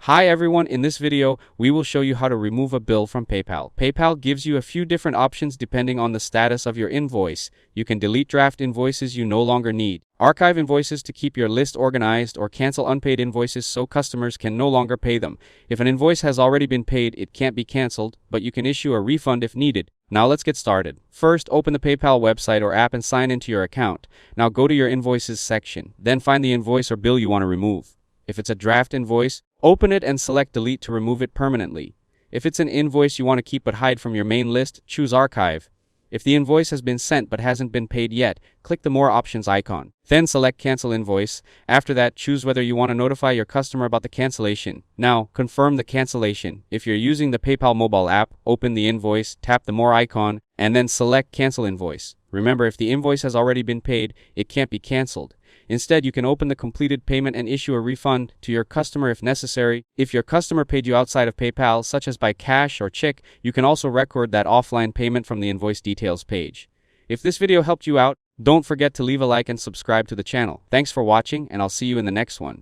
Hi everyone, in this video, we will show you how to remove a bill from PayPal. PayPal gives you a few different options depending on the status of your invoice. You can delete draft invoices you no longer need, archive invoices to keep your list organized, or cancel unpaid invoices so customers can no longer pay them. If an invoice has already been paid, it can't be canceled, but you can issue a refund if needed. Now let's get started. First, open the PayPal website or app and sign into your account. Now go to your invoices section, then find the invoice or bill you want to remove. If it's a draft invoice, open it and select delete to remove it permanently. If it's an invoice you want to keep but hide from your main list, choose archive. If the invoice has been sent but hasn't been paid yet, click the more options icon. Then select cancel invoice. After that, choose whether you want to notify your customer about the cancellation. Now, confirm the cancellation. If you're using the PayPal mobile app, open the invoice, tap the more icon, and then select cancel invoice. Remember, if the invoice has already been paid, it can't be canceled. Instead, you can open the completed payment and issue a refund to your customer if necessary. If your customer paid you outside of PayPal, such as by cash or check, you can also record that offline payment from the invoice details page. If this video helped you out, don't forget to leave a like and subscribe to the channel. Thanks for watching, and I'll see you in the next one.